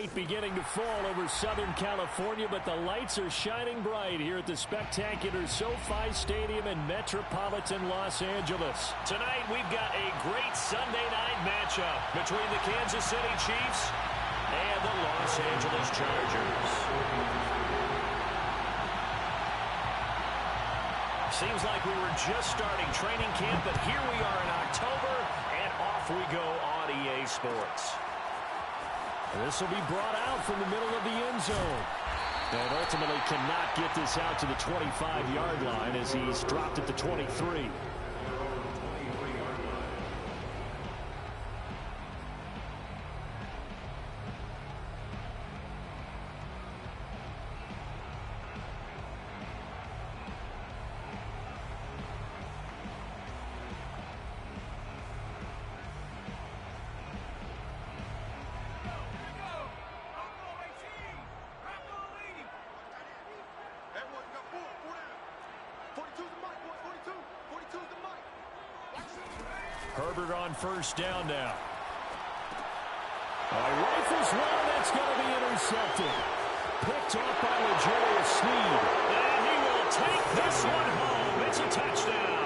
night beginning to fall over Southern California, but the lights are shining bright here at the spectacular SoFi Stadium in metropolitan Los Angeles. Tonight, we've got a great Sunday night matchup between the Kansas City Chiefs and the Los Angeles Chargers. Seems like we were just starting training camp, but here we are in October, and off we go on EA Sports. This will be brought out from the middle of the end zone. And ultimately cannot get this out to the 25-yard line as he's dropped at the 23. Herbert on first down now. Rifles one, that's going to be intercepted. Picked off by L'Jarius Sneed. And he will take this one home. It's a touchdown.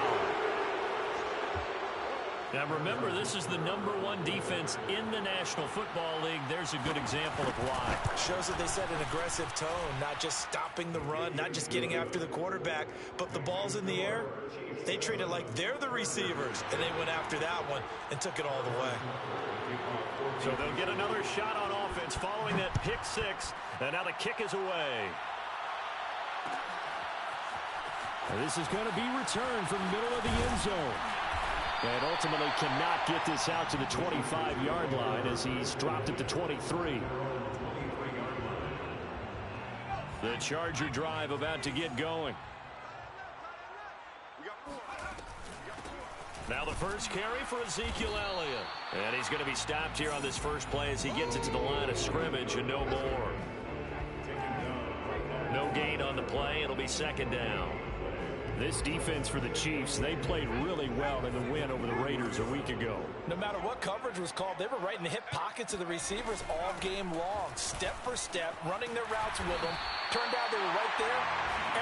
Now remember, this is the #1 defense in the National Football League. There's a good example of why. Shows that they set an aggressive tone, not just stopping the run, not just getting after the quarterback, but the ball's in the air. They treat it like they're the receivers, and they went after that one and took it all the way. So they'll get another shot on offense following that pick six, and now the kick is away. And this is going to be returned from the middle of the end zone. And ultimately cannot get this out to the 25-yard line as he's dropped at the 23. The Charger drive about to get going. Now the first carry for Ezekiel Elliott. And he's going to be stopped here on this first play as he gets it to the line of scrimmage and no more. No gain on the play. It'll be second down. This defense for the Chiefs, they played really well in the win over the Raiders a week ago. No matter what coverage was called, they were right in the hip pockets of the receivers all game long, step for step, running their routes with them. Turned out they were right there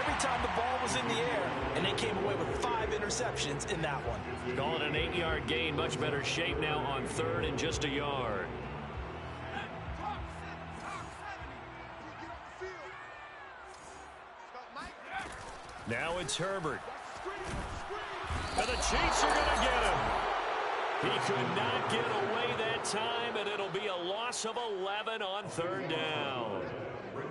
every time the ball was in the air, and they came away with 5 interceptions in that one. Calling an 8-yard gain, much better shape now on third and just a yard. Now it's Herbert. And the Chiefs are going to get him. He could not get away that time, and it'll be a loss of 11 on third down.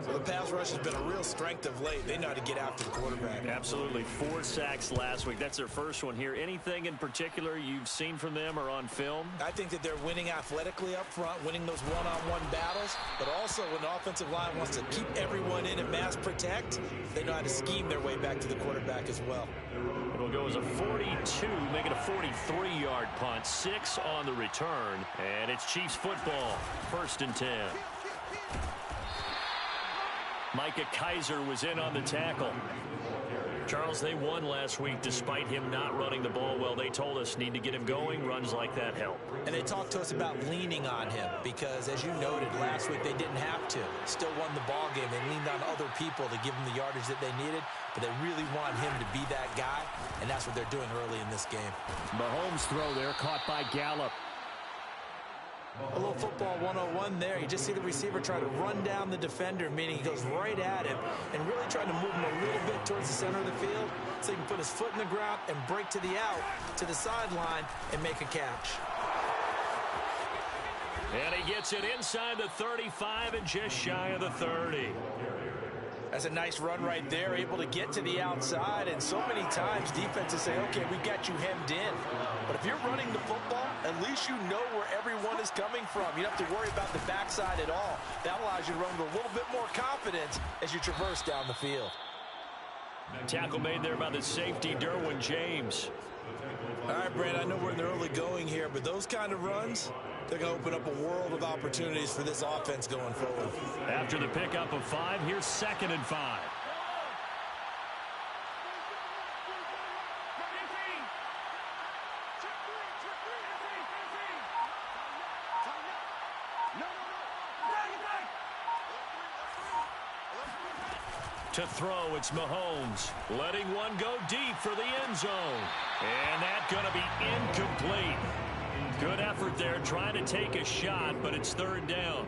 So the pass rush has been a real strength of late. They know how to get after the quarterback. Absolutely. 4 sacks last week. That's their first one here. Anything in particular you've seen from them or on film? I think that they're winning athletically up front, winning those one-on-one battles, but also when the offensive line wants to keep everyone in and mass protect, they know how to scheme their way back to the quarterback as well. It'll go as a 42, make it a 43-yard punt, 6 on the return, and it's Chiefs football, 1st and 10. Micah Kaiser was in on the tackle. Charles, they won last week despite him not running the ball well. They told us need to get him going. Runs like that help. And they talked to us about leaning on him because, as you noted, last week they didn't have to. Still won the ball game. They leaned on other people to give them the yardage that they needed, but they really want him to be that guy, and that's what they're doing early in this game. Mahomes' throw there caught by Gallup. A little football 101 there. You just see the receiver try to run down the defender, meaning he goes right at him and really trying to move him a little bit towards the center of the field so he can put his foot in the ground and break to the out, to the sideline, and make a catch. And he gets it inside the 35 and just shy of the 30. That's a nice run right there, able to get to the outside, and so many times defenses say, okay, we've got you hemmed in. But if you're running the football, at least you know where everyone is coming from. You don't have to worry about the backside at all. That allows you to run with a little bit more confidence as you traverse down the field. Tackle made there by the safety, Derwin James. All right, Brand, I know we're in the early going here, but those kind of runs, they're going to open up a world of opportunities for this offense going forward. After the pickup of 5, here's 2nd and 5. To throw, it's Mahomes. Letting one go deep for the end zone. And that's going to be incomplete. Good effort there, trying to take a shot, but it's third down.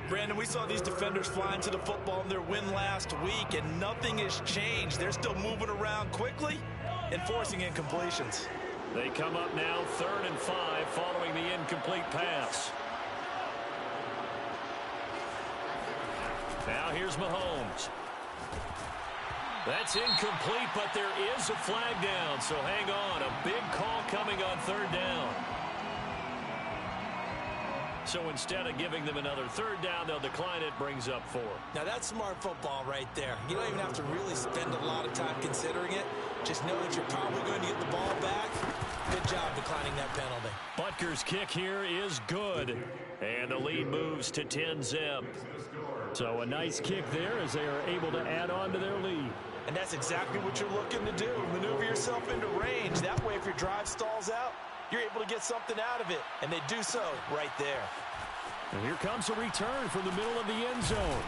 Brandon, we saw these defenders flying to the football in their win last week, and nothing has changed. They're still moving around quickly and forcing incompletions. They come up now 3rd and 5 following the incomplete pass. Now here's Mahomes. That's incomplete, but there is a flag down, so hang on. A big call coming on 3rd down. So instead of giving them another 3rd down, they'll decline it, brings up 4. Now that's smart football right there. You don't even have to really spend a lot of time considering it. Just know that you're probably going to get the ball back. Good job declining that penalty. Butker's kick here is good. And the lead moves to 10-zip. So a nice kick there as they are able to add on to their lead. And that's exactly what you're looking to do. Maneuver yourself into range. That way, if your drive stalls out, you're able to get something out of it. And they do so right there. And here comes a return from the middle of the end zone.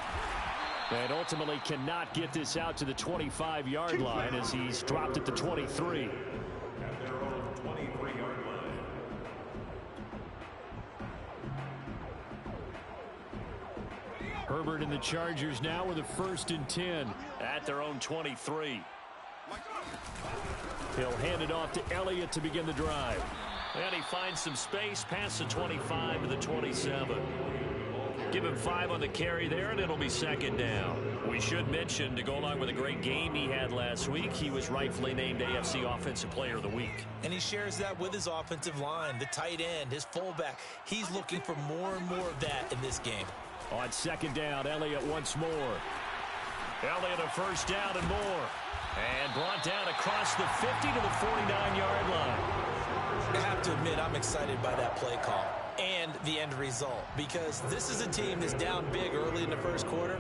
And ultimately cannot get this out to the 25-yard line as he's dropped at the 23. Herbert and the Chargers now with a 1st and 10 at their own 23. He'll hand it off to Elliott to begin the drive. And he finds some space past the 25 to the 27. Give him 5 on the carry there, and it'll be 2nd down. We should mention, to go along with a great game he had last week, he was rightfully named AFC Offensive Player of the Week. And he shares that with his offensive line, the tight end, his fullback. He's looking for more and more of that in this game. On 2nd down, Elliott once more. Elliott a 1st down and more. And brought down across the 50 to the 49-yard line. I have to admit, I'm excited by that play call and the end result, because this is a team that's down big early in the 1st quarter,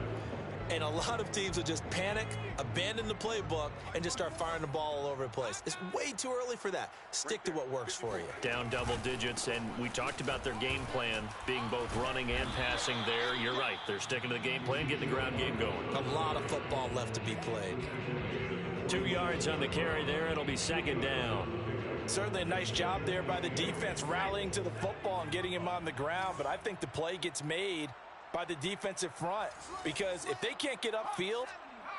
and a lot of teams will just panic, abandon the playbook, and just start firing the ball all over the place. It's way too early for that. Stick to what works for you. Down double digits, and we talked about their game plan being both running and passing there. You're right. They're sticking to the game plan, getting the ground game going. A lot of football left to be played. 2 yards on the carry there. It'll be 2nd down. Certainly a nice job there by the defense, rallying to the football and getting him on the ground, but I think the play gets made by the defensive front, because if they can't get upfield,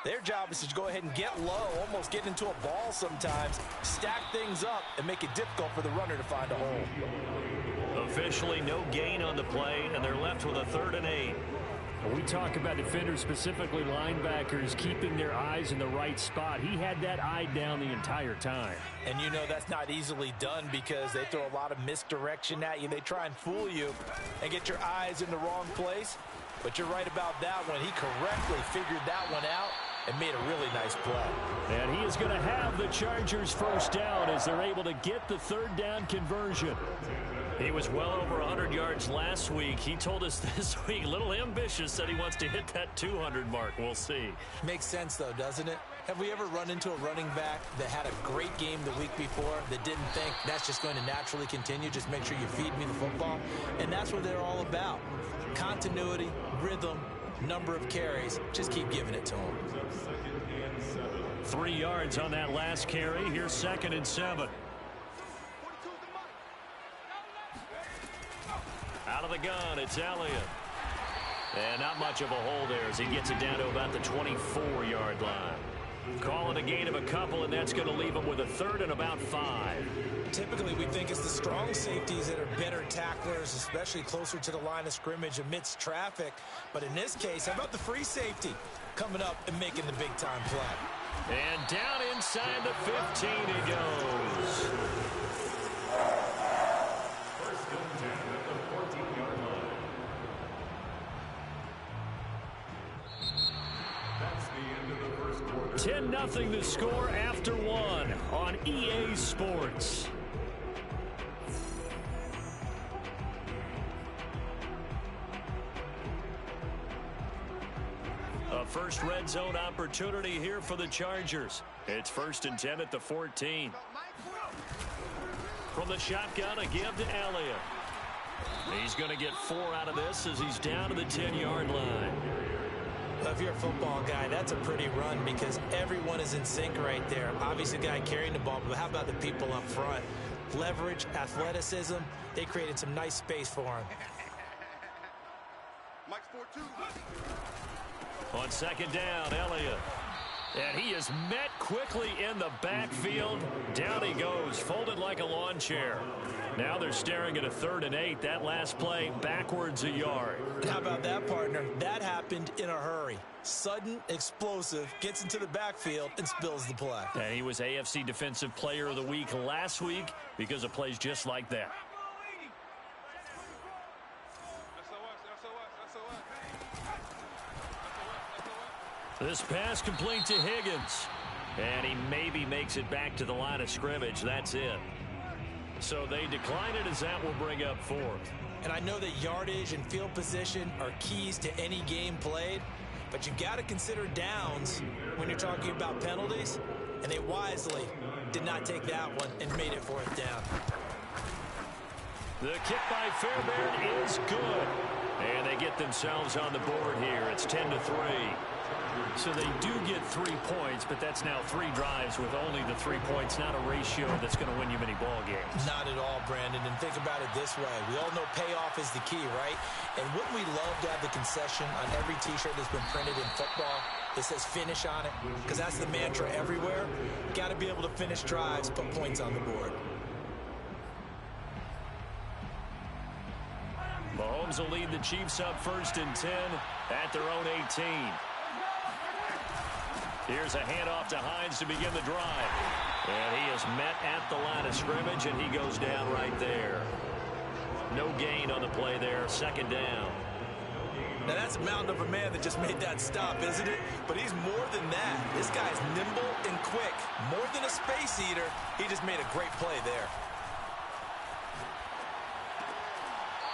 their job is to go ahead and get low, almost get into a ball sometimes, stack things up, and make it difficult for the runner to find a hole. Officially no gain on the play, and they're left with a 3rd and 8. We talk about defenders, specifically linebackers, keeping their eyes in the right spot. He had that eye down the entire time. And you know that's not easily done, because they throw a lot of misdirection at you. They try and fool you and get your eyes in the wrong place. But you're right about that one. He correctly figured that one out and made a really nice play. And he is going to have the Chargers 1st down as they're able to get the 3rd down conversion. He was well over 100 yards last week. He told us this week, a little ambitious, said he wants to hit that 200 mark. We'll see. Makes sense, though, doesn't it? Have we ever run into a running back that had a great game the week before that didn't think that's just going to naturally continue? Just make sure you feed me the football. And that's what they're all about. Continuity, rhythm, number of carries. Just keep giving it to him. 3 yards on that last carry. Here's 2nd and 7. Out of the gun, it's Elliott. And not much of a hole there as he gets it down to about the 24-yard line. Call it a gain of a couple, and that's going to leave him with a 3rd and about 5. Typically, we think it's the strong safeties that are better tacklers, especially closer to the line of scrimmage amidst traffic. But in this case, how about the free safety coming up and making the big-time play? And down inside the 15 he goes. First and 10 at the 14-yard line. That's the end of the first quarter. 10-0 the score after 1 on EA Sports. A first red zone opportunity here for the Chargers. It's 1st and 10 at the 14. From the shotgun, a give to Elliott. He's going to get 4 out of this as he's down to the 10-yard line. A if you're a football guy, that's a pretty run because everyone is in sync right there. Obviously, the guy carrying the ball, but how about the people up front? Leverage, athleticism, they created some nice space for him. Mike's 4-2. On second down, Elliott. And he is met quickly in the backfield. Down he goes, folded like a lawn chair. Now they're staring at a 3rd and 8. That last play, backwards a yard. How about that, partner? That happened in a hurry. Sudden, explosive, gets into the backfield and spills the play. And he was AFC Defensive Player of the Week last week because of plays just like that. This pass complete to Higgins. And he maybe makes it back to the line of scrimmage. That's it. So they decline it as that will bring up 4th. And I know that yardage and field position are keys to any game played, but you've got to consider downs when you're talking about penalties, and they wisely did not take that one and made it 4th down. The kick by Fairbairn is good. And they get themselves on the board here. It's 10-3. So they do get 3 points, but that's now 3 drives with only the 3 points, not a ratio that's going to win you many ball games. Not at all, Brandon. And think about it this way. We all know payoff is the key, right? And wouldn't we love to have the concession on every T-shirt that's been printed in football that says finish on it? Because that's the mantra everywhere. Got to be able to finish drives, put points on the board. Mahomes will lead the Chiefs up 1st and 10 at their own 18. Here's a handoff to Hines to begin the drive. And he is met at the line of scrimmage, and he goes down right there. No gain on the play there, 2nd down. Now, that's a mountain of a man that just made that stop, isn't it? But he's more than that. This guy's nimble and quick. More than a space eater, he just made a great play there.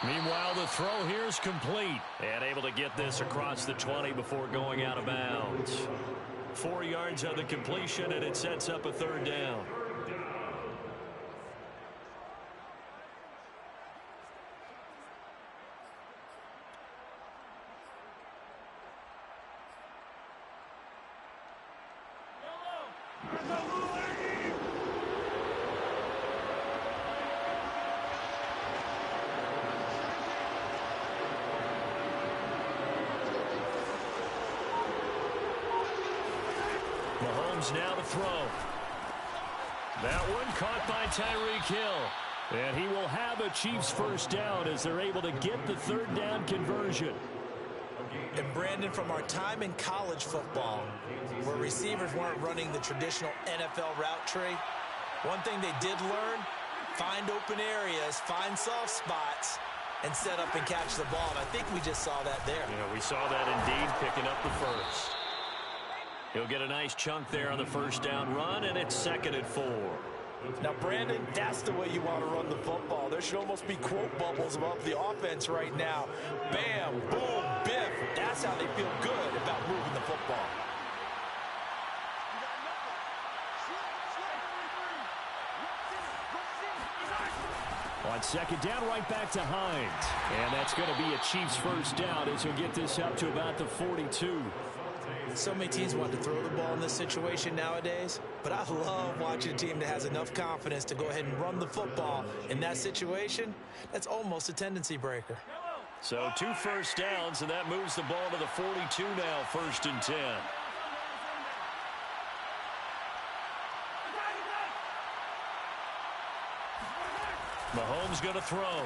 Meanwhile, the throw here is complete. And able to get this across the 20 before going out of bounds. 4 yards on the completion, and it sets up a 3rd down. Mahomes now to throw. That one caught by Tyreek Hill. And he will have a Chiefs 1st down as they're able to get the 3rd down conversion. And Brandon, from our time in college football, where receivers weren't running the traditional NFL route tree, one thing they did learn, find open areas, find soft spots, and set up and catch the ball. And I think we just saw that there. Yeah, we saw that indeed, picking up the 1st. He'll get a nice chunk there on the 1st down run, and it's 2nd and 4. Now, Brandon, that's the way you want to run the football. There should almost be quote bubbles above the offense right now. Bam, boom, biff. That's how they feel good about moving the football. On 2nd down, right back to Hines. And that's going to be a Chiefs 1st down as he'll get this up to about the 42. So many teams want to throw the ball in this situation nowadays, but I love watching a team that has enough confidence to go ahead and run the football in that situation. That's almost a tendency breaker. So 2 1st downs, and that moves the ball to the 42 now, 1st and 10. Mahomes going to throw.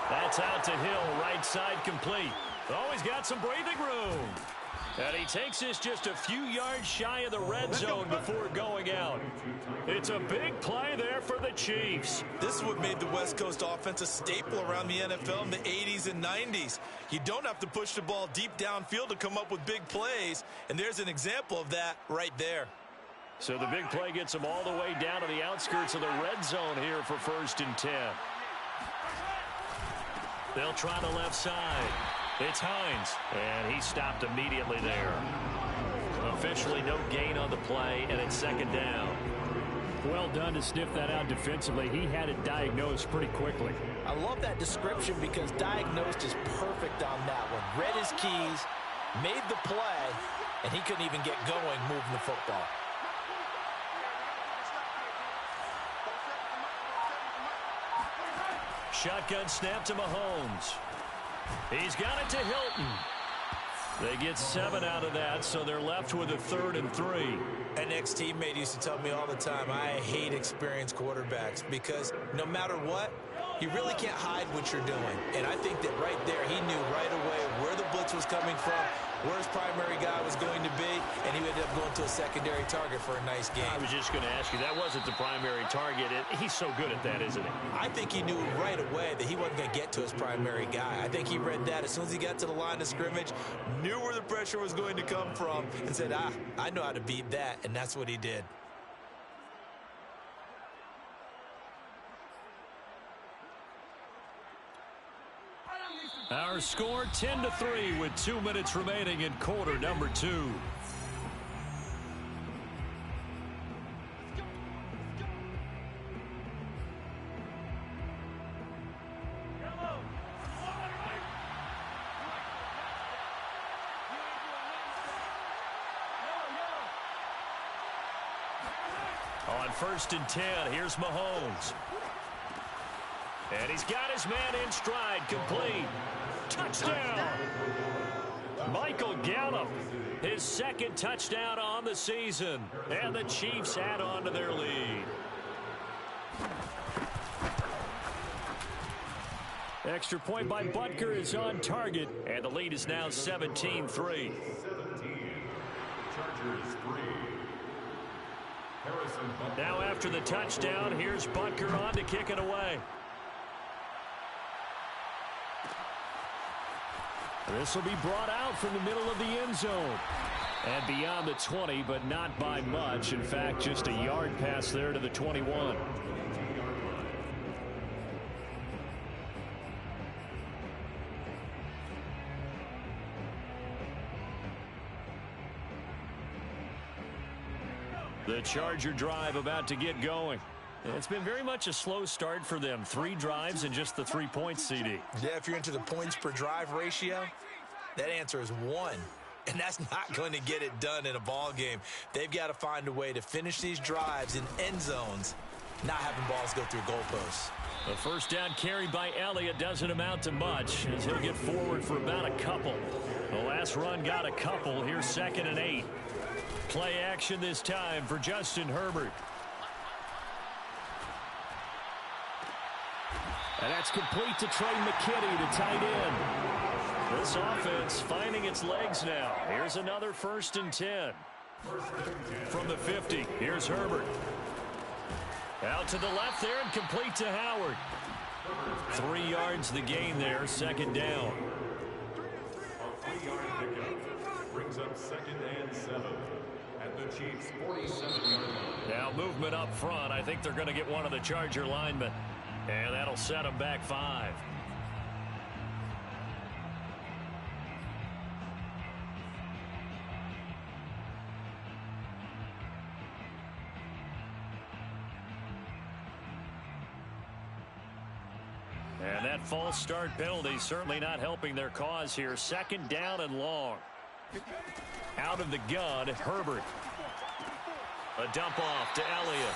That's out to Hill, right side complete. Oh, he's got some breathing room. And he takes this just a few yards shy of the red zone before going out. It's a big play there for the Chiefs. This is what made the West Coast offense a staple around the NFL in the 80s and 90s. You don't have to push the ball deep downfield to come up with big plays, and there's an example of that right there. So the big play gets them all the way down to the outskirts of the red zone here for 1st and 10. They'll try the left side. It's Hines, and he stopped immediately there. Officially no gain on the play, and it's 2nd down. Well done to sniff that out defensively. He had it diagnosed pretty quickly. I love that description because diagnosed is perfect on that one. Read his keys, Made the play, and he couldn't even get going moving the football. Shotgun snap to Mahomes. He's got it to Hilton. They get 7 out of that, so they're left with a 3rd and 3. An ex-teammate used to tell me all the time, I hate experienced quarterbacks because no matter what, you really can't hide what you're doing. And I think that right there, he knew right away where the blitz was coming from, where his primary guy was going to be, and he ended up going to a secondary target for a nice game. I was just going to ask you, that wasn't the primary target. He's so good at that, isn't he? I think he knew right away that he wasn't going to get to his primary guy. I think he read that as soon as he got to the line of scrimmage, knew where the pressure was going to come from, and said, I know how to beat that, and that's what he did. Our score 10-3 with 2 minutes remaining in quarter number 2. On 1st and 10, here's Mahomes. And he's got his man in stride, complete. Touchdown! Michael Gallup, his 2nd touchdown on the season. And the Chiefs add on to their lead. Extra point by Butker is on target. And the lead is now 17-3. 17. Chargers 3. Harrison Butker. Now after the touchdown, here's Butker on to kick it away. This will be brought out from the middle of the end zone. And beyond the 20, but not by much. In fact, just a yard pass there to the 21. The Charger drive about to get going. It's been very much a slow start for them. 3 drives and just the 3 points, CD. Yeah, if you're into the points per drive ratio, that answer is 1. And that's not going to get it done in a ball game. They've got to find a way to finish these drives in end zones, not having balls go through goalposts. The first down carry by Elliott doesn't amount to much as he'll get forward for about a couple. The last run got a couple. Here's 2nd and 8. Play action this time for Justin Herbert. And that's complete to Trey McKinney, the tight end. This offense finding its legs now. Here's another 1st and 10. From the 50, here's Herbert. Out to the left there and complete to Howard. 3 yards the gain there, 2nd down. A 3-yard pickup brings up 2nd and 7 at the Chiefs' 47-yard line. Now movement up front. I think they're going to get one of the Charger linemen. And that'll set them back 5. And that false start penalty certainly not helping their cause here. 2nd down and long. Out of the gun, Herbert. A dump off to Elliott.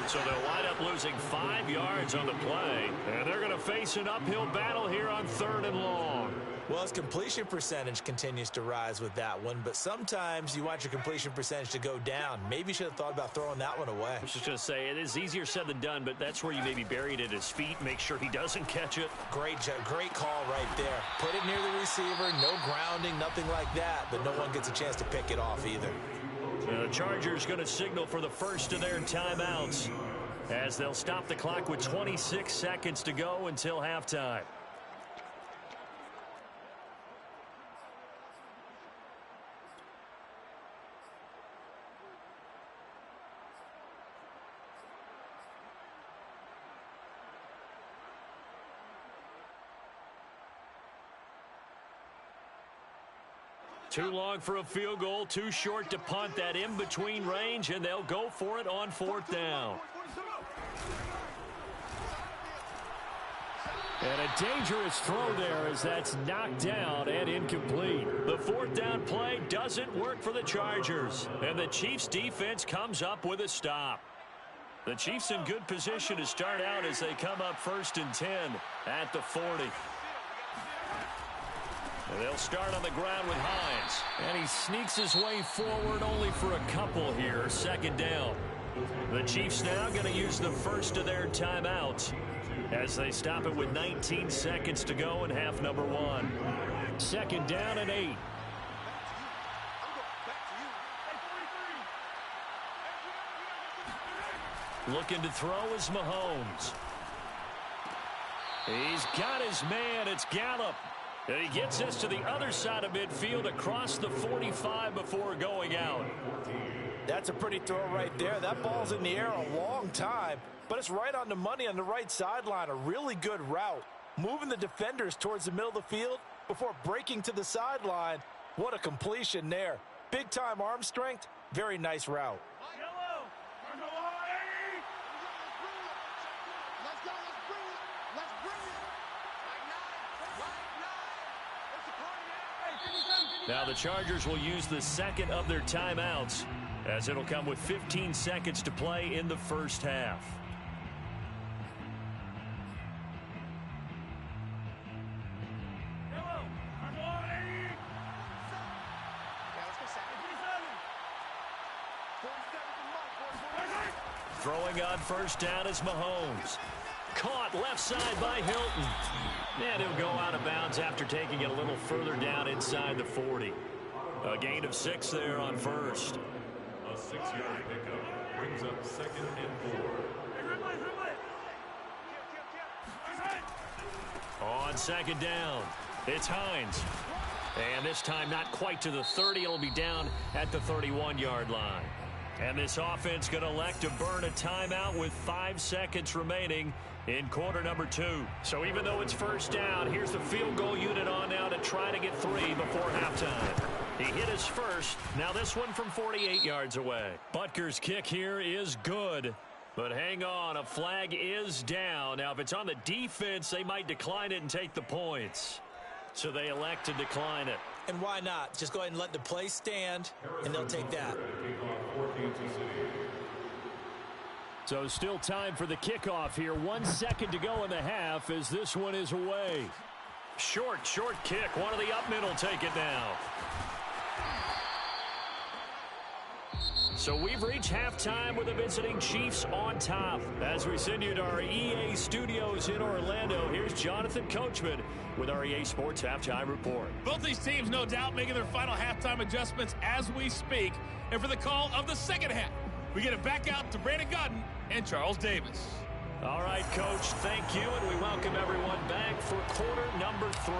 So they'll wind up losing 5 yards on the play. And they're going to face an uphill battle here on 3rd and long. Well, his completion percentage continues to rise with that one, but sometimes you want your completion percentage to go down. Maybe you should have thought about throwing that one away. I was just going to say, it is easier said than done, but that's where you maybe bury it at his feet, make sure he doesn't catch it. Great call right there. Put it near the receiver, no grounding, nothing like that, but no one gets a chance to pick it off either. The Chargers going to signal for the first of their timeouts as they'll stop the clock with 26 seconds to go until halftime. Too long for a field goal, too short to punt. That in-between range, and they'll go for it on 4th down. And a dangerous throw there as that's knocked down and incomplete. The fourth down play doesn't work for the Chargers. And the Chiefs defense comes up with a stop. The Chiefs in good position to start out as they come up 1st and 10 at the 40. And they'll start on the ground with Hines. And he sneaks his way forward only for a couple here. 2nd down. The Chiefs now going to use the first of their timeouts as they stop it with 19 seconds to go in half number 1. 2nd down and 8. Looking to throw is Mahomes. He's got his man. It's Gallup. And he gets this to the other side of midfield across the 45 before going out. That's a pretty throw right there. That ball's in the air a long time, but it's right on the money on the right sideline. A really good route. Moving the defenders towards the middle of the field before breaking to the sideline. What a completion there. Big-time arm strength. Very nice route. Now the Chargers will use the second of their timeouts as it'll come with 15 seconds to play in the first half. Throwing on 1st down is Mahomes. Caught left side by Hilton. And he'll go out of bounds after taking it a little further down inside the 40. A gain of 6 there on 1st. A 6-yard pickup brings up 2nd and 4. On 2nd down, it's Hines. And this time not quite to the 30. It'll be down at the 31-yard line. And this offense going to elect to burn a timeout with 5 seconds remaining in quarter number 2. So even though it's 1st down, here's the field goal unit on now to try to get 3 before halftime. He hit his first. Now this one from 48 yards away. Butker's kick here is good. But hang on, a flag is down. Now if it's on the defense, they might decline it and take the points. So they elect to decline it. And why not? Just go ahead and let the play stand, and they'll take that. So still time for the kickoff here. 1 second to go in the half as this one is away. Short kick. One of the up mid will take it now. So we've reached halftime with the visiting Chiefs on top. As we send you to our EA studios in Orlando, here's Jonathan Coachman with our EA Sports Halftime Report. Both these teams, no doubt, making their final halftime adjustments as we speak. And for the call of the second half, we get it back out to Brandon Gutton and Charles Davis. All right, Coach, thank you, and we welcome everyone back for quarter number 3.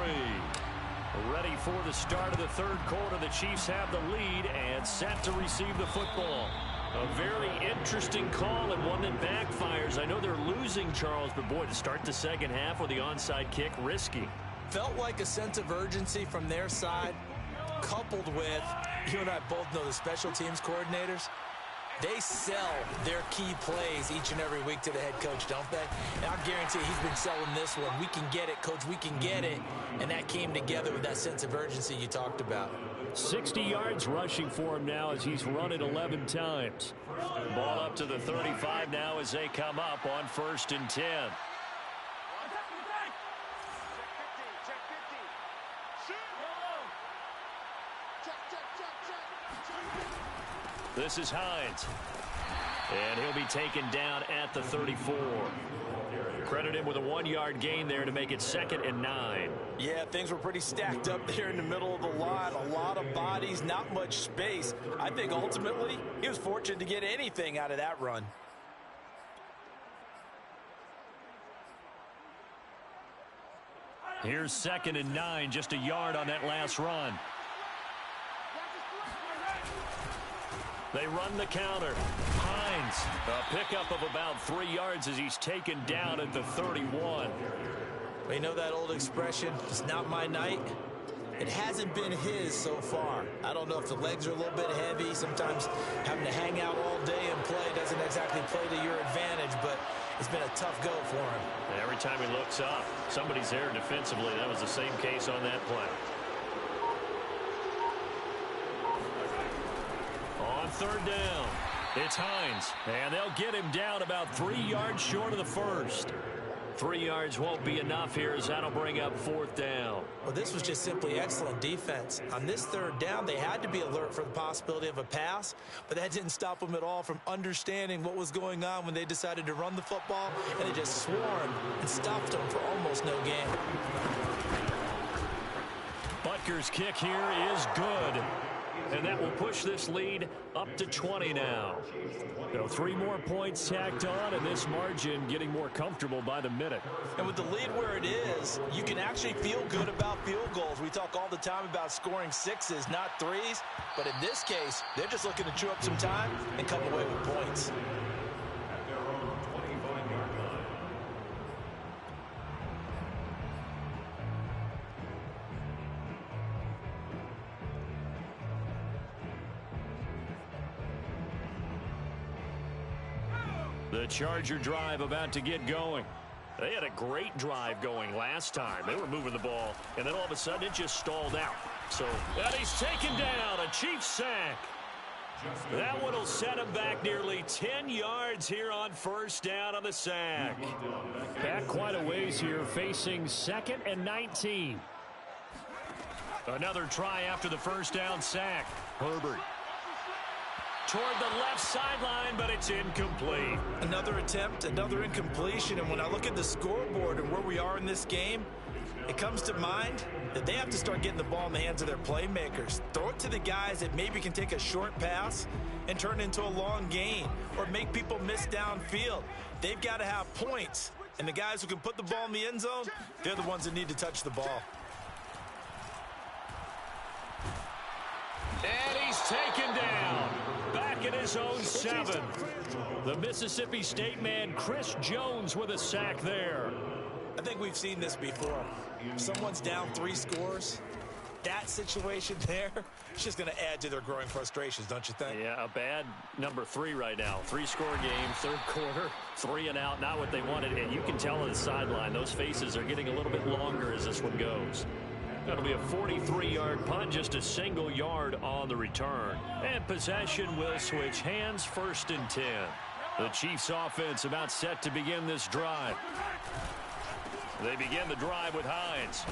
Ready for the start of the 3rd quarter. The Chiefs have the lead and set to receive the football. A very interesting call and one that backfires. I know they're losing, Charles, but boy, to start the 2nd half with the onside kick, risky. Felt like a sense of urgency from their side, coupled with, you and I both know the special teams coordinators. They sell their key plays each and every week to the head coach, don't they? And I guarantee he's been selling this one. We can get it, Coach. We can get it. And that came together with that sense of urgency you talked about. 60 yards rushing for him now as he's run it 11 times. Ball up to the 35 now as they come up on 1st and 10. This is Hines. And he'll be taken down at the 34. Credit him with a 1-yard gain there to make it 2nd and 9. Yeah, things were pretty stacked up there in the middle of the line. A lot of bodies, not much space. I think ultimately he was fortunate to get anything out of that run. Here's 2nd and 9, just a yard on that last run. They run the counter. Hines, a pickup of about 3 yards as he's taken down at the 31. We know that old expression, it's not my night. It hasn't been his so far. I don't know if the legs are a little bit heavy. Sometimes having to hang out all day and play doesn't exactly play to your advantage, but it's been a tough go for him. And every time he looks up, somebody's there defensively. That was the same case on that play. On third down, it's Hines, and they'll get him down about 3 yards short of the first. 3 yards won't be enough here as that'll bring up fourth down. Well, this was just simply excellent defense. On this third down, they had to be alert for the possibility of a pass, but that didn't stop them at all from understanding what was going on when they decided to run the football, and they just swarmed and stopped them for almost no gain. Butker's kick here is good. And that will push this lead up to 20 now. So 3 more points tacked on, and this margin getting more comfortable by the minute. And with the lead where it is, you can actually feel good about field goals. We talk all the time about scoring 6s, not 3s. But in this case, they're just looking to chew up some time and come away with points. At their own 25-yard line. The Charger drive about to get going. They had a great drive going last time. They were moving the ball, and then all of a sudden it just stalled out. So, and he's taken down, a Chiefs sack. That one will set him back nearly 10 yards here on first down on the sack. Back quite a ways here, facing 2nd and 19. Another try after the first down sack. Herbert toward the left sideline, but it's incomplete. Another attempt, another incompletion, and when I look at the scoreboard and where we are in this game, it comes to mind that they have to start getting the ball in the hands of their playmakers. Throw it to the guys that maybe can take a short pass and turn it into a long gain or make people miss downfield. They've got to have points, and the guys who can put the ball in the end zone, they're the ones that need to touch the ball. And he's taken down. Back at his own 7. The Mississippi State man, Chris Jones, with a sack there. I think we've seen this before. If someone's down 3 scores, that situation there is just going to add to their growing frustrations, don't you think? Yeah, a bad number 3 right now. 3-score game, third quarter, 3 and out, not what they wanted. And you can tell on the sideline, those faces are getting a little bit longer as this one goes. That'll be a 43-yard punt, just a single yard on the return. And possession will switch hands, 1st and 10. The Chiefs offense about set to begin this drive. They begin the drive with Hines.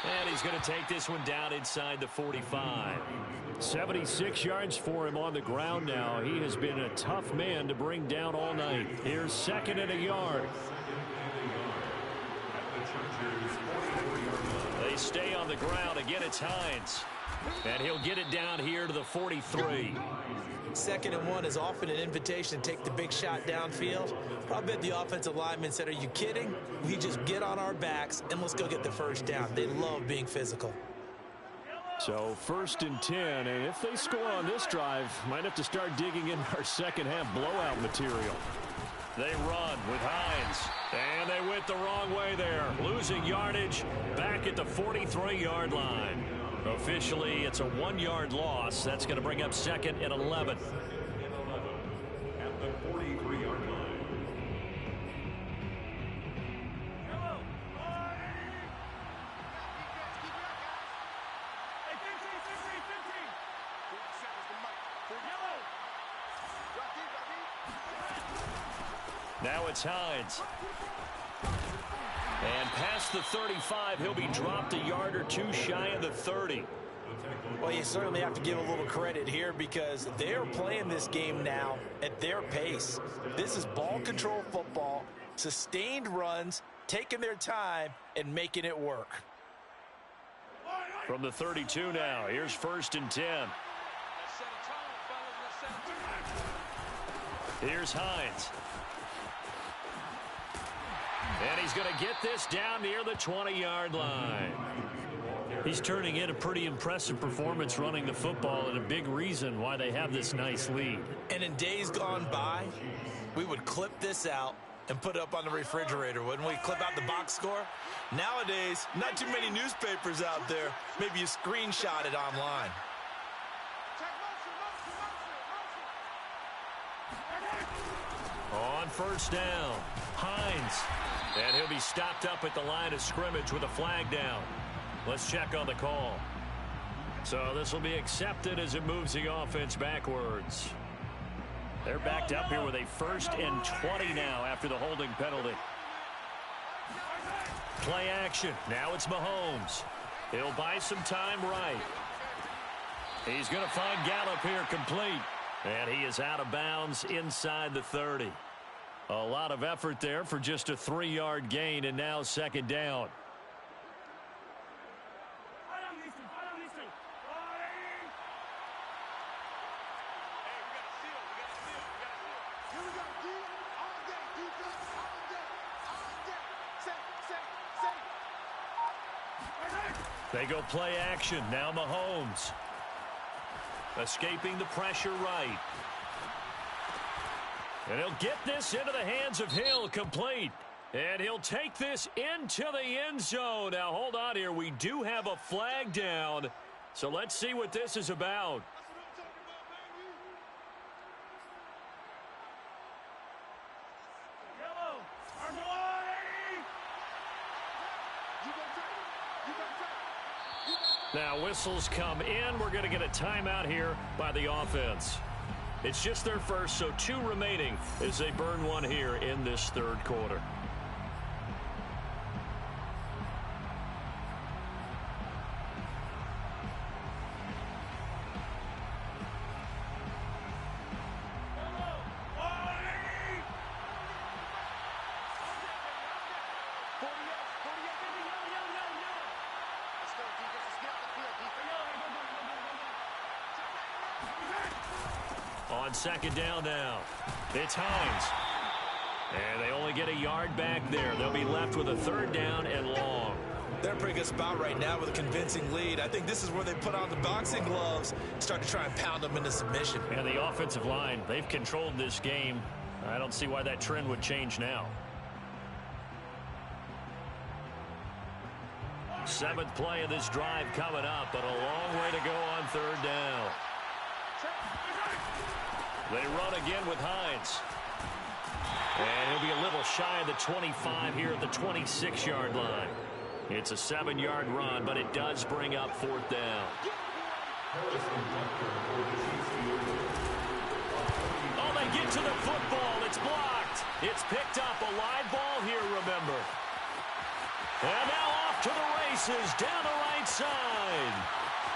And he's going to take this one down inside the 45. 76 yards for him on the ground now. He has been a tough man to bring down all night. Here's 2nd and a yard. They stay on the ground. Again, it's Hines. And he'll get it down here to the 43. 2nd and 1 is often an invitation to take the big shot downfield. Probably the offensive lineman said, are you kidding? We just get on our backs and let's go get the first down. They love being physical. So 1st and 10, and if they score on this drive, might have to start digging in our second half blowout material. They run with Hines, and they went the wrong way there. Losing yardage back at the 43-yard line. Officially, it's a 1-yard loss. That's going to bring up 2nd and 11. At the 43-yard line. Now it's Hines. And past the 35, he'll be dropped a yard or 2 shy of the 30. Well, you certainly have to give a little credit here because they're playing this game now at their pace. This is ball control football, sustained runs, taking their time, and making it work. From the 32 now, here's 1st and 10. Here's Hines. And he's going to get this down near the 20-yard line. He's turning in a pretty impressive performance running the football, and a big reason why they have this nice lead. And in days gone by, we would clip this out, and put it up on the refrigerator, wouldn't we? Clip out the box score. Nowadays, not too many newspapers out there. Maybe you screenshot it online. On first down, Hines. And he'll be stopped up at the line of scrimmage with a flag down. Let's check on the call. So this will be accepted as it moves the offense backwards. They're backed up here with a 1st and 20 now after the holding penalty. Play action. Now it's Mahomes. He'll buy some time right. He's going to find Gallup here complete. And he is out of bounds inside the 30. A lot of effort there for just a 3-yard gain, and now 2nd down. They go play action. Now Mahomes. Escaping the pressure right. And he'll get this into the hands of Hill, complete. And he'll take this into the end zone. Now, hold on here. We do have a flag down. So let's see what this is about. Now, whistles come in. We're going to get a timeout here by the offense. It's just their first, so 2 remaining as they burn one here in this 3rd quarter. On 2nd down now, it's Hines. And they only get a yard back there. They'll be left with a 3rd down and long. They're in a pretty good spot right now with a convincing lead. I think this is where they put on the boxing gloves, start to try and pound them into submission. And the offensive line, they've controlled this game. I don't see why that trend would change now. 7th play of this drive coming up, but a long way to go on 3rd down. They run again with Hines. And he'll be a little shy of the 25 here at the 26-yard line. It's a 7-yard run, but it does bring up 4th down. Oh, they get to the football. It's blocked. It's picked up. A live ball here, remember. And now off to the races down the right side.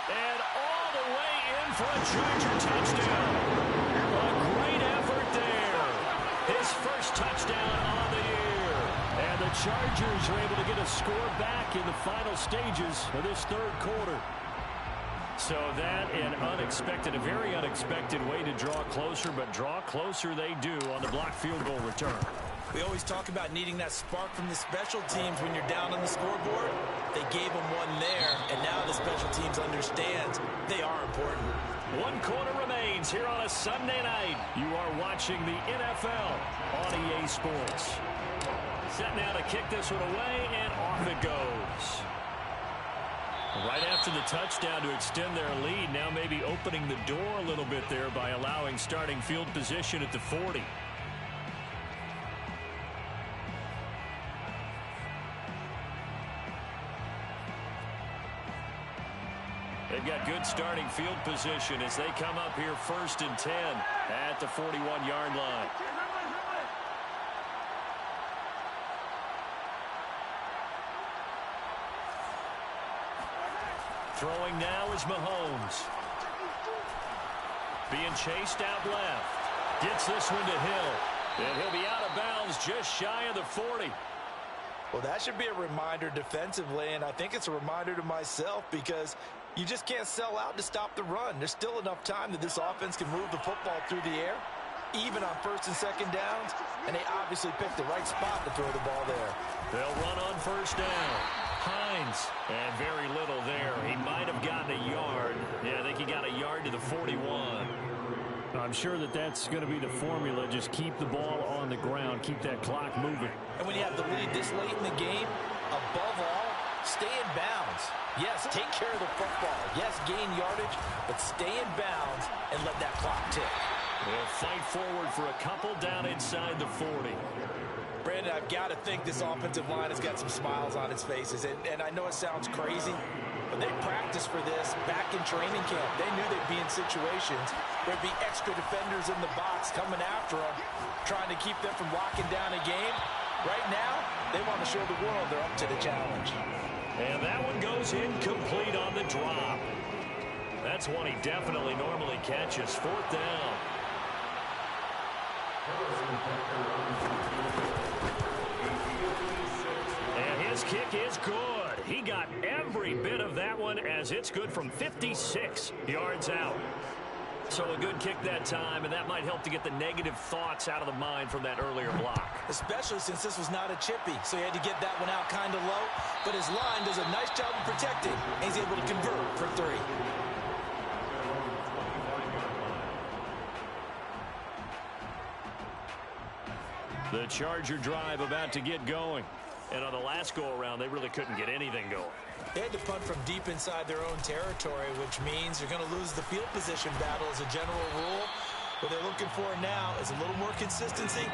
And all the way in for a Charger touchdown. A great effort there. His first touchdown on the year. And the Chargers are able to get a score back in the final stages of this 3rd quarter. So that an unexpected, a very unexpected way to draw closer, but draw closer they do on the blocked field goal return. We always talk about needing that spark from the special teams when you're down on the scoreboard. They gave them one there, and now the special teams understand they are important. 1 quarter remains here on a Sunday night. You are watching the NFL on EA Sports. Set now to kick this one away, and off it goes. Right after the touchdown to extend their lead, now maybe opening the door a little bit there by allowing starting field position at the 40. They've got good starting field position as they come up here 1st and 10 at the 41-yard line. Throwing now is Mahomes. Being chased out left. Gets this one to Hill. And he'll be out of bounds just shy of the 40. Well, that should be a reminder defensively, and I think it's a reminder to myself because you just can't sell out to stop the run. There's still enough time that this offense can move the football through the air, even on 1st and 2nd downs, and they obviously picked the right spot to throw the ball there. They'll run on 1st down. Hines, and very little there. He might have gotten a yard. Yeah, I think he got a yard to the 41. I'm sure that that's going to be the formula. Just keep the ball on the ground. Keep that clock moving. And when you have the lead this late in the game, above all, stay in bounds. Yes, take care of the football. Yes, gain yardage, but stay in bounds and let that clock tick. They'll fight forward for a couple down inside the 40. Brandon, I've got to think this offensive line has got some smiles on its faces. And I know it sounds crazy, but they practiced for this back in training camp. They knew they'd be in situations where there'd be extra defenders in the box coming after them, trying to keep them from locking down a game. Right now, they want to show the world they're up to the challenge. And that one goes incomplete on the drop. That's one he definitely normally catches. 4th down. And his kick is good. He got every bit of that one as it's good from 56 yards out. So a good kick that time, and that might help to get the negative thoughts out of the mind from that earlier block. Especially since this was not a chippy, so he had to get that one out kind of low. But his line does a nice job of protecting, and he's able to convert for 3. The Charger drive about to get going. And on the last go-around, they really couldn't get anything going. They had to punt from deep inside their own territory, which means you're going to lose the field position battle as a general rule. What they're looking for now is a little more consistency,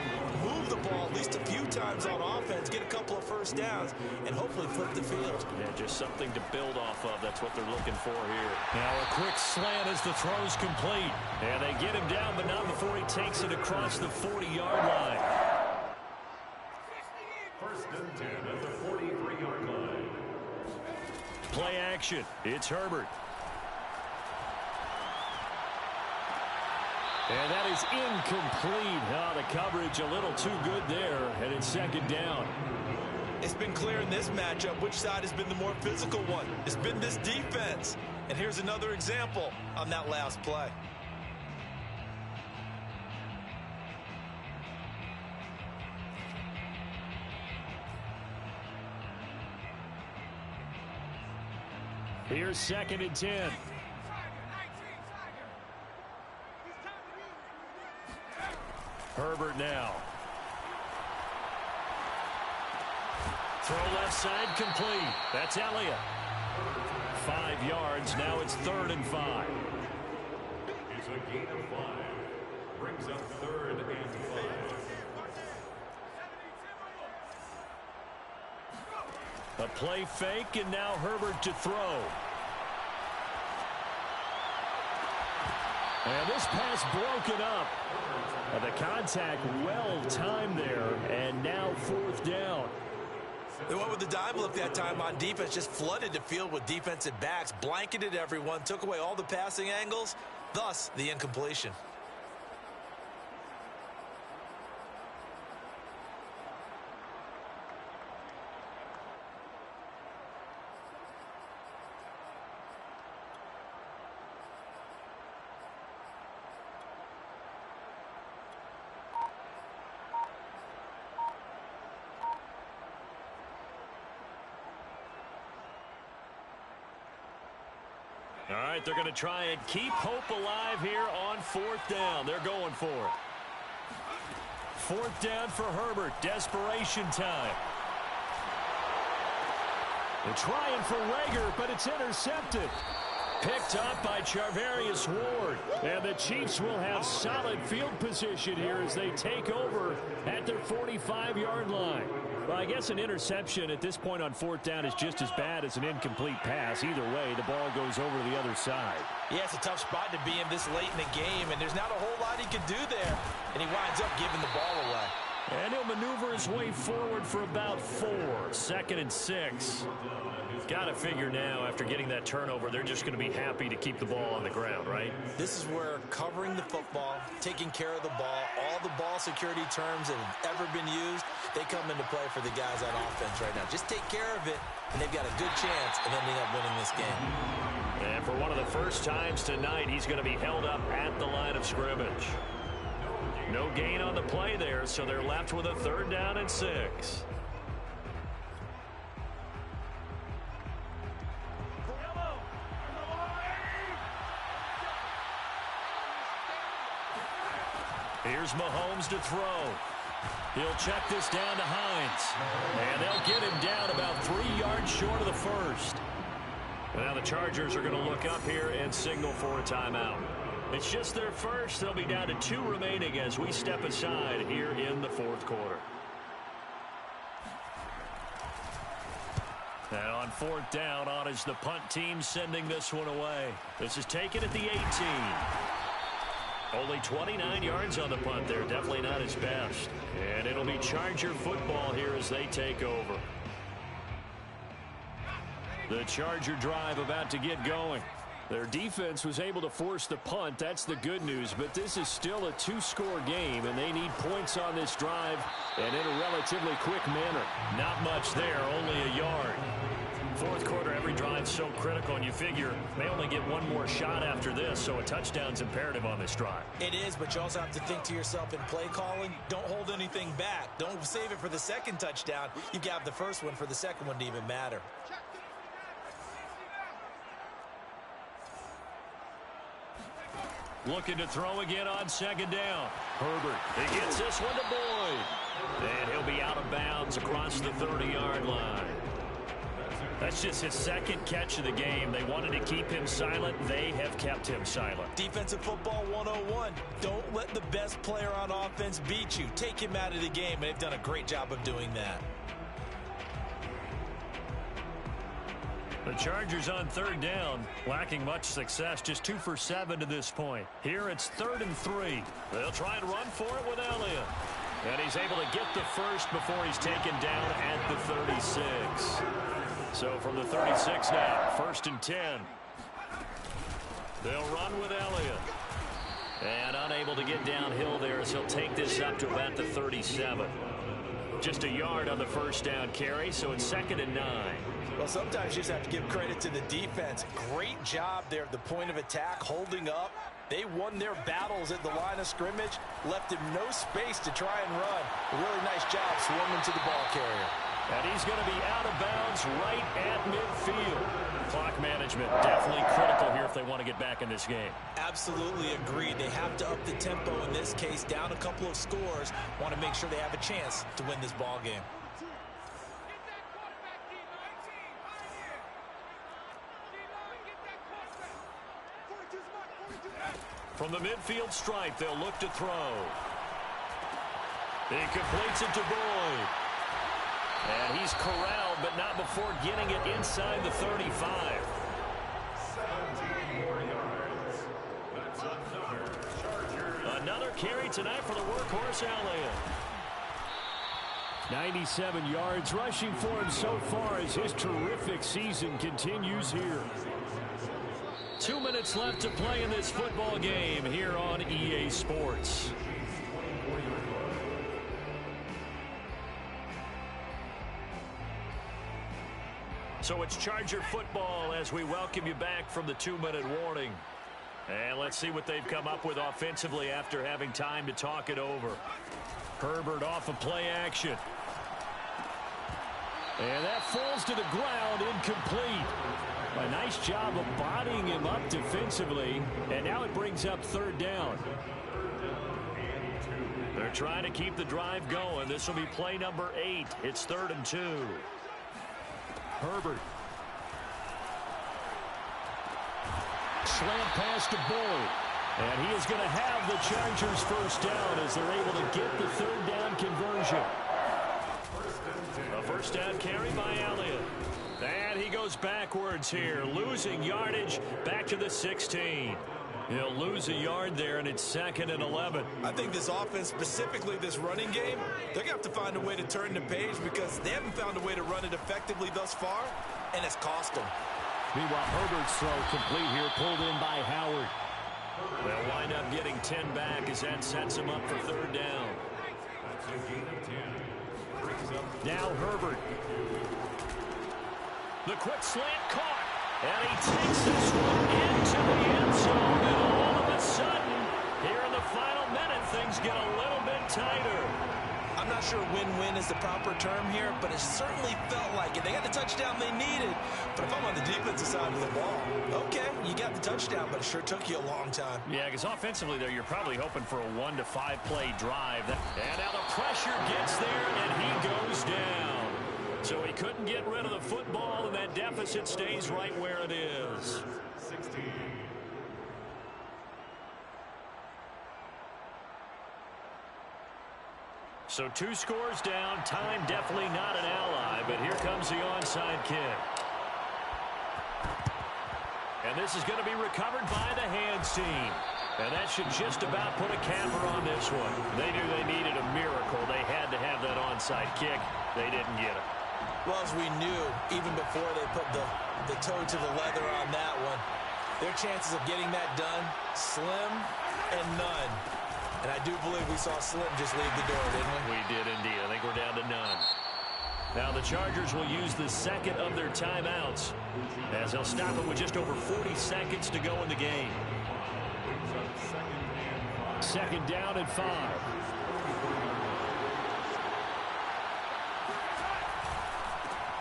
move the ball at least a few times on offense, get a couple of first downs, and hopefully flip the field. Yeah, just something to build off of. That's what they're looking for here. Now a quick slant as the throw's complete. And they get him down, but not before he takes it across the 40-yard line. 1st and 10 at the 43-yard line. Play action. It's Herbert. And that is incomplete. Oh, the coverage a little too good there, and it's 2nd down. It's been clear in this matchup which side has been the more physical one. It's been this defense. And here's another example on that last play. Here's 2nd and 10. Herbert now. Throw left side complete. That's Elliott. 5 yards. Now it's 3rd and 5. It's a gain of 5. Brings up 3rd and 5. A play fake, and now Herbert to throw. And this pass broken up. And the contact well timed there, and now 4th down. They went with the dime look that time on defense, just flooded the field with defensive backs, blanketed everyone, took away all the passing angles, thus the incompletion. All right, they're going to try and keep hope alive here on 4th down. They're going for it. 4th down for Herbert. Desperation time. They're trying for Rager, but it's intercepted. Picked up by Charvarius Ward. And the Chiefs will have solid field position here as they take over at their 45-yard line. Well, I guess an interception at this point on 4th down is just as bad as an incomplete pass. Either way, the ball goes over to the other side. Yeah, it's a tough spot to be in this late in the game, and there's not a whole lot he could do there. And he winds up giving the ball away. And he'll maneuver his way forward for about 4. 2nd and 6. Got to figure now, after getting that turnover, they're just going to be happy to keep the ball on the ground, right? This is where covering the football, taking care of the ball, all the ball security terms that have ever been used, they come into play for the guys on offense right now. Just take care of it, and they've got a good chance of ending up winning this game. And for one of the first times tonight, he's going to be held up at the line of scrimmage. No gain on the play there, so they're left with a 3rd down and 6. Here's Mahomes to throw. He'll check this down to Hines. And they'll get him down about 3 yards short of the first. Now the Chargers are going to look up here and signal for a timeout. It's just their first. They'll be down to 2 remaining as we step aside here in the fourth quarter. And on fourth down, on is the punt team sending this one away. This is taken at the 18. Only 29 yards on the punt there. Definitely not his best. And it'll be Charger football here as they take over. The Charger drive about to get going. Their defense was able to force the punt. That's the good news. But this is still a 2-score game, and they need points on this drive and in a relatively quick manner. Not much there, only a yard. Fourth quarter, every drive's so critical, and you figure they only get one more shot after this, so a touchdown's imperative on this drive. It is, but you also have to think to yourself in play calling, don't hold anything back. Don't save it for the second touchdown. You got the first one for the second one to even matter. Looking to throw again on second down. Herbert, he gets this one to Boyd. And he'll be out of bounds across the 30-yard line. That's just his second catch of the game. They wanted to keep him silent. They have kept him silent. Defensive football 101. Don't let the best player on offense beat you. Take him out of the game, and they've done a great job of doing that. The Chargers on third down, lacking much success, just 2 for 7 to this point. Here it's 3rd and 3. They'll try and run for it with Elliott. And he's able to get the first before he's taken down at the 36. So from the 36 now, 1st and 10. They'll run with Elliott. And unable to get downhill there as he'll take this up to about the 37. Just a yard on the first down carry, so it's 2nd and 9. Well, sometimes you just have to give credit to the defense. Great job there at the point of attack, holding up. They won their battles at the line of scrimmage, left him no space to try and run. A really nice job swarming to the ball carrier. And he's going to be out of bounds right at midfield. Clock management definitely critical here if they want to get back in this game. Absolutely agreed. They have to up the tempo in this case, down a couple of scores. Want to make sure they have a chance to win this ball game. From the midfield stripe, they'll look to throw. He completes it to Boyd. And he's corralled, but not before getting it inside the 35. 17 more yards. That's another Charger. Another carry tonight for the workhorse Elliott. 97 yards rushing for him so far as his terrific season continues here. 2 minutes left to play in this football game here on EA Sports. So it's Charger football as we welcome you back from the 2-minute warning. And let's see what they've come up with offensively after having time to talk it over. Herbert off of play action. And that falls to the ground, incomplete. A nice job of bodying him up defensively. And now it brings up 3rd down. They're trying to keep the drive going. This will be play number 8. It's 3rd and 2. Herbert. Slant pass to Boyd. And he is going to have the Chargers first down as they're able to get the 3rd down conversion. A first down carry by Elliott. And he goes backwards here, losing yardage back to the 16. He'll lose a yard there, and it's 2nd and 11. I think this offense, specifically this running game, they're going to have to find a way to turn the page because they haven't found a way to run it effectively thus far, and it's cost them. Meanwhile, Herbert's throw complete here, pulled in by Howard. They'll wind up getting 10 back as that sets him up for 3rd down. Now Herbert. The quick slant caught. And he takes this one into the end zone. And all of a sudden, here in the final minute, things get a little bit tighter. I'm not sure win-win is the proper term here, but it certainly felt like it. They got the touchdown they needed, but if I'm on the defensive side of the ball, okay, you got the touchdown, but it sure took you a long time. Yeah, because offensively there, you're probably hoping for a 1 to 5 play drive. And now the pressure gets there, and he goes down. So he couldn't get rid of the football, and that deficit stays right where it is. 16. So 2 scores down. Time definitely not an ally, but here comes the onside kick. And this is going to be recovered by the hands team. And that should just about put a capper on this one. They knew they needed a miracle. They had to have that onside kick. They didn't get it. Well, as we knew, even before they put the toe to the leather on that one, their chances of getting that done, slim and none. And I do believe we saw Slim just leave the door, didn't we? We did indeed. I think we're down to none. Now the Chargers will use the second of their timeouts as they'll stop it with just over 40 seconds to go in the game. Second down and 5.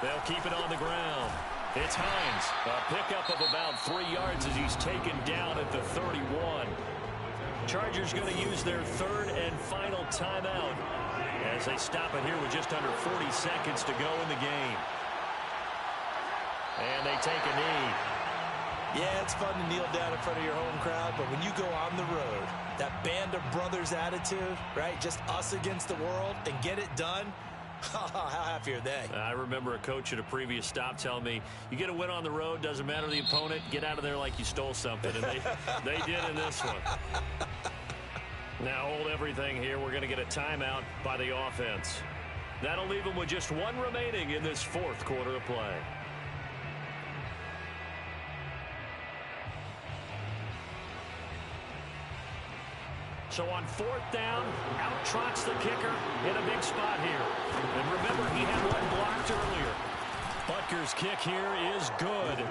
They'll keep it on the ground. It's Hines. A pickup of about 3 yards as he's taken down at the 31. Chargers going to use their third and final timeout as they stop it here with just under 40 seconds to go in the game. And they take a knee. Yeah, it's fun to kneel down in front of your home crowd, but when you go on the road, that band of brothers attitude, right, just us against the world, and get it done, how happy are they? I remember a coach at a previous stop telling me, you get a win on the road, doesn't matter the opponent, get out of there like you stole something. And they did in this one. Now hold everything here. We're going to get a timeout by the offense. That'll leave them with just 1 remaining in this 4th quarter of play. So on 4th down, out trots the kicker in a big spot here. And remember, he had one blocked earlier. Butker's kick here is good.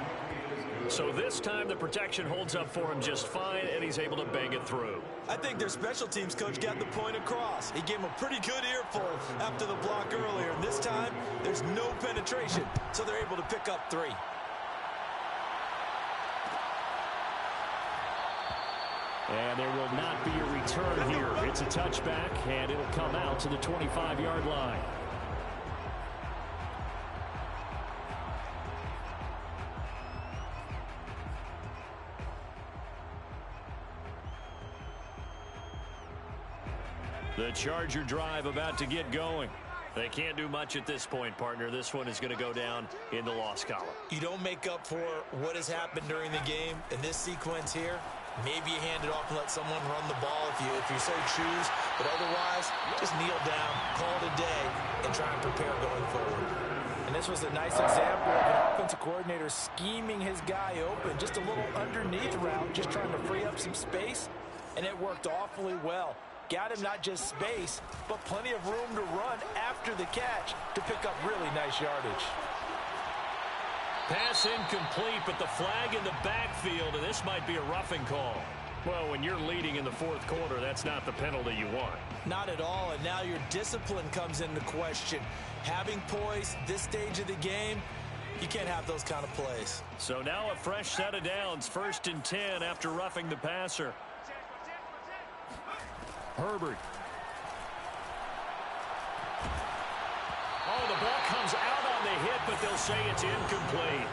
So this time the protection holds up for him just fine, and he's able to bang it through. I think their special teams coach got the point across. He gave him a pretty good earful after the block earlier. And this time, there's no penetration, so they're able to pick up 3. And there will not be a return here. It's a touchback, and it'll come out to the 25-yard line. The Charger drive about to get going. They can't do much at this point, partner. This one is going to go down in the loss column. You don't make up for what has happened during the game in this sequence here. Maybe you hand it off and let someone run the ball if you so choose. But otherwise, just kneel down, call it a day, and try and prepare going forward. And this was a nice example of an offensive coordinator scheming his guy open. Just a little underneath route, just trying to free up some space. And it worked awfully well. Got him not just space, but plenty of room to run after the catch to pick up really nice yardage. Pass incomplete, but the flag in the backfield, and this might be a roughing call. Well, when you're leading in the 4th quarter, that's not the penalty you want. Not at all, and now your discipline comes into question. Having poise this stage of the game, you can't have those kind of plays. So now a fresh set of downs, 1st and 10 after roughing the passer. Herbert. Oh, the ball comes out on the hit, but they'll say it's incomplete.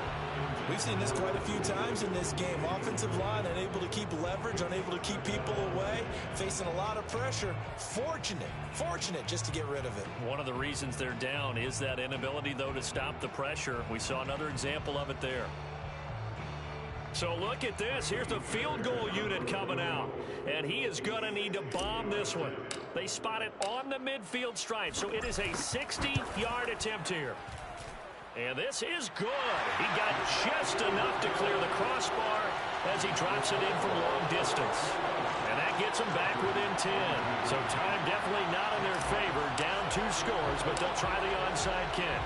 We've seen this quite a few times in this game. Offensive line unable to keep leverage, unable to keep people away, facing a lot of pressure. Fortunate just to get rid of it. One of the reasons they're down is that inability, though, to stop the pressure. We saw another example of it there. So look at this. Here's the field goal unit coming out. And he is going to need to bomb this one. They spot it on the midfield stripe. So it is a 60-yard attempt here. And this is good. He got just enough to clear the crossbar as he drops it in from long distance. And that gets him back within 10. So time definitely not in their favor. Down 2 scores, but they'll try the onside kick.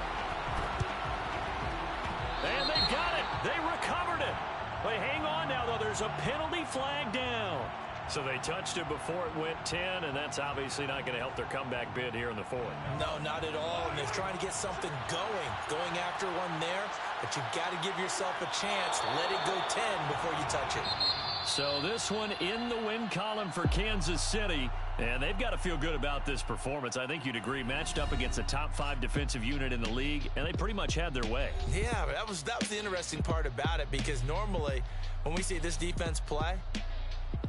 And they've got it. They recovered it. But hang on now, though. There's a penalty flag down. So they touched it before it went 10, and that's obviously not going to help their comeback bid here in the fourth. No, not at all. And they're trying to get something going after one there. But you've got to give yourself a chance. Let it go 10 before you touch it. So this one in the win column for Kansas City. And they've got to feel good about this performance. I think you'd agree, matched up against a top 5 defensive unit in the league, and they pretty much had their way. Yeah, that was the interesting part about it, because normally when we see this defense play,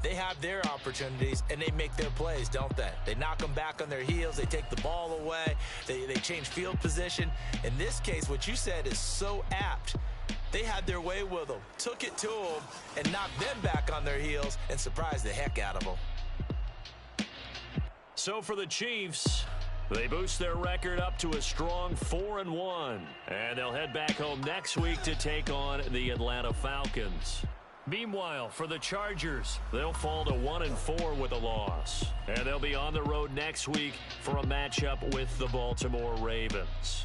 they have their opportunities, and they make their plays, don't they? They knock them back on their heels. They take the ball away. They change field position. In this case, what you said is so apt. They had their way with them, took it to them, and knocked them back on their heels and surprised the heck out of them. So for the Chiefs, they boost their record up to a strong 4-1. And they'll head back home next week to take on the Atlanta Falcons. Meanwhile, for the Chargers, they'll fall to 1-4 with a loss. And they'll be on the road next week for a matchup with the Baltimore Ravens.